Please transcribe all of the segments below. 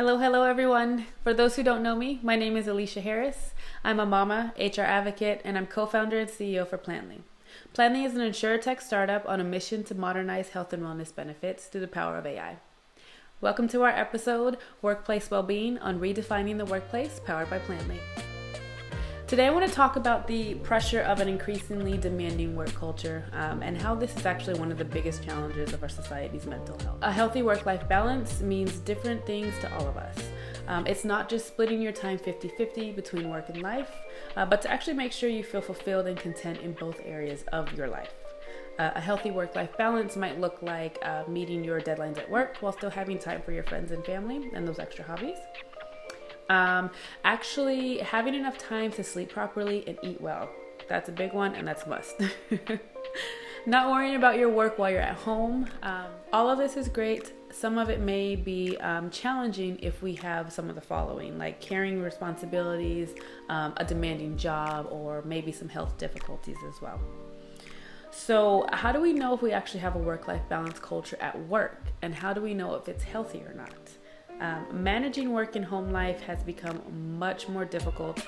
Hello everyone. For those who don't know me, my name is Alicia Harris. I'm a mama, HR advocate, and I'm co-founder and CEO for Plantly. Plantly is an insurtech startup on a mission to modernize health and wellness benefits through the power of AI. Welcome to our episode, Workplace Wellbeing, on Redefining the Workplace, powered by Plantly. Today I want to talk about the pressure of an increasingly demanding work culture and how this is actually one of the biggest challenges of our society's mental health. A healthy work-life balance means different things to all of us. It's not just splitting your time 50-50 between work and life, but to actually make sure you feel fulfilled and content in both areas of your life. A healthy work-life balance might look like meeting your deadlines at work while still having time for your friends and family and those extra hobbies. Actually having enough time to sleep properly and eat well. That's a big one and that's a must. Not worrying about your work while you're at home. All of this is great. Some of it may be challenging if we have some of the following, like carrying responsibilities, a demanding job, or maybe some health difficulties as well. So how do we know if we actually have a work-life balance culture at work? And how do we know if it's healthy or not? Managing work and home life has become much more difficult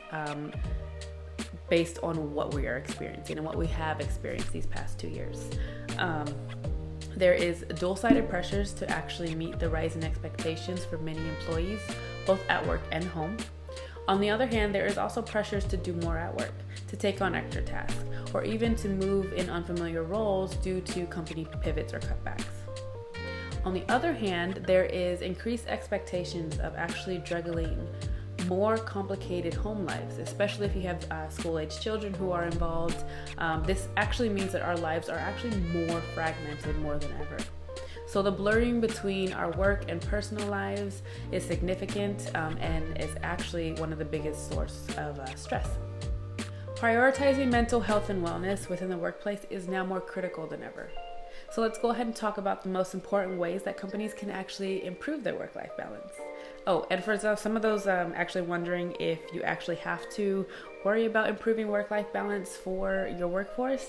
based on what we are experiencing and what we have experienced these past 2 years. There is dual-sided pressures to actually meet the rising expectations for many employees, both at work and home. On the other hand, there is also pressures to do more at work, to take on extra tasks, or even to move in unfamiliar roles due to company pivots or cutbacks. On the other hand, there is increased expectations of actually juggling more complicated home lives, especially if you have school-age children who are involved. This actually means that our lives are actually more fragmented more than ever. So the blurring between our work and personal lives is significant and is actually one of the biggest sources of stress. Prioritizing mental health and wellness within the workplace is now more critical than ever. So let's go ahead and talk about the most important ways that companies can actually improve their work-life balance. Oh, and for some of those actually wondering if you actually have to worry about improving work-life balance for your workforce,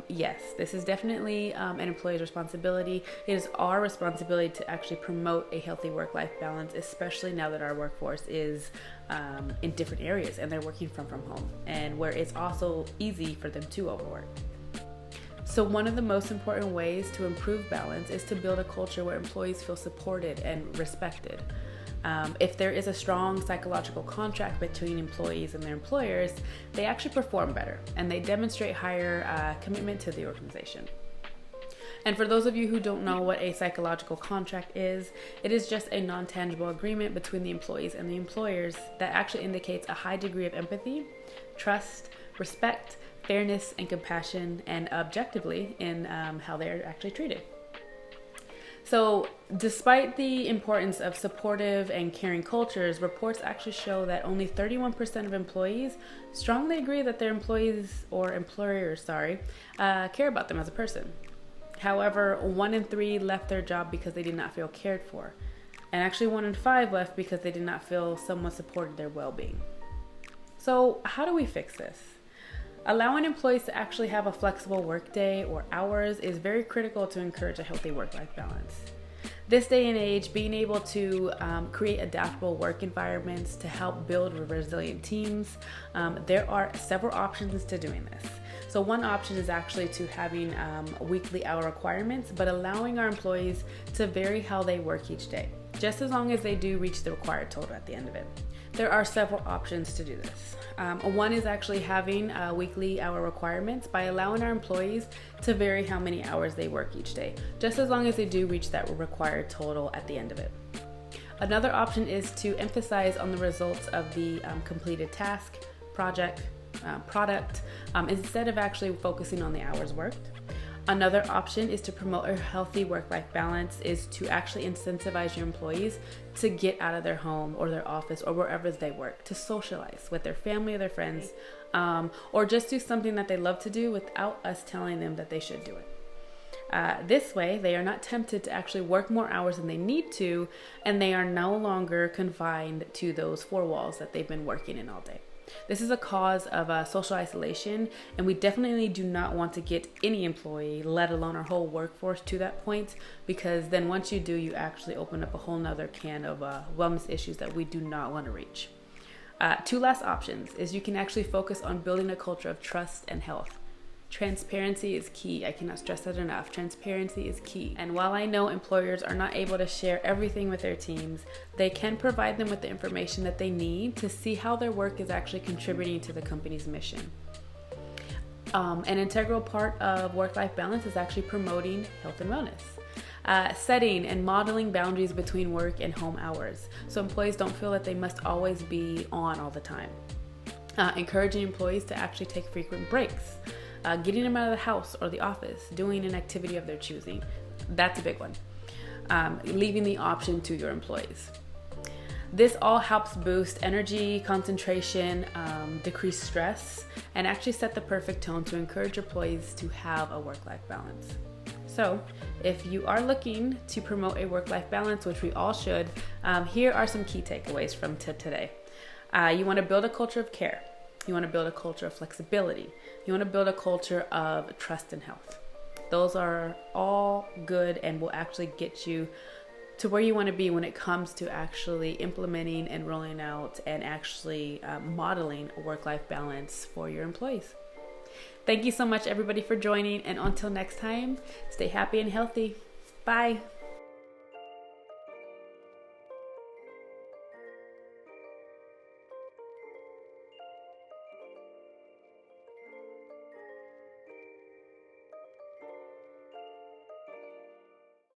yes, this is definitely an employee's responsibility. It is our responsibility to actually promote a healthy work-life balance, especially now that our workforce is in different areas and they're working from home, and where it's also easy for them to overwork. So one of the most important ways to improve balance is to build a culture where employees feel supported and respected. If there is a strong psychological contract between employees and their employers, they actually perform better and they demonstrate higher commitment to the organization. And for those of you who don't know what a psychological contract is, it is just a non-tangible agreement between the employees and the employers that actually indicates a high degree of empathy, trust, respect, fairness, and compassion, and objectively in how they're actually treated. So despite the importance of supportive and caring cultures, reports actually show that only 31% of employees strongly agree that their employees or employers, care about them as a person. However, 1 in 3 left their job because they did not feel cared for. And actually 1 in 5 left because they did not feel someone supported their well-being. So how do we fix this? Allowing employees to actually have a flexible workday or hours is very critical to encourage a healthy work-life balance. This day and age, being able to create adaptable work environments to help build resilient teams, there are several options to doing this. So one option is actually to having weekly hour requirements, but allowing our employees to vary how they work each day, just as long as they do reach the required total at the end of it. There are several options to do this. One is actually having weekly hour requirements by allowing our employees to vary how many hours they work each day, just as long as they do reach that required total at the end of it. Another option is to emphasize on the results of the completed task, project, product, instead of actually focusing on the hours worked. Another option is to promote a healthy work-life balance is to actually incentivize your employees to get out of their home or their office or wherever they work, to socialize with their family or their friends, or just do something that they love to do without us telling them that they should do it. This way, they are not tempted to actually work more hours than they need to, and they are no longer confined to those 4 walls that they've been working in all day. This is a cause of social isolation, and we definitely do not want to get any employee, let alone our whole workforce, to that point, because then once you do, you actually open up a whole nother can of wellness issues that we do not want to reach. Two last options is you can actually focus on building a culture of trust and health. Transparency is key. I cannot stress that enough. Transparency is key. And while I know employers are not able to share everything with their teams, they can provide them with the information that they need to see how their work is actually contributing to the company's mission. An integral part of work-life balance is actually promoting health and wellness. Setting and modeling boundaries between work and home hours, so employees don't feel that they must always be on all the time. Encouraging employees to actually take frequent breaks. Getting them out of the house or the office, doing an activity of their choosing. That's a big one. Leaving the option to your employees. This all helps boost energy, concentration, decrease stress, and actually set the perfect tone to encourage employees to have a work-life balance. So if you are looking to promote a work-life balance, which we all should, here are some key takeaways from today. You want to build a culture of care. You want to build a culture of flexibility. You want to build a culture of trust and health. Those are all good and will actually get you to where you want to be when it comes to actually implementing and rolling out and actually modeling a work-life balance for your employees. Thank you so much, everybody, for joining. And until next time, stay happy and healthy. Bye.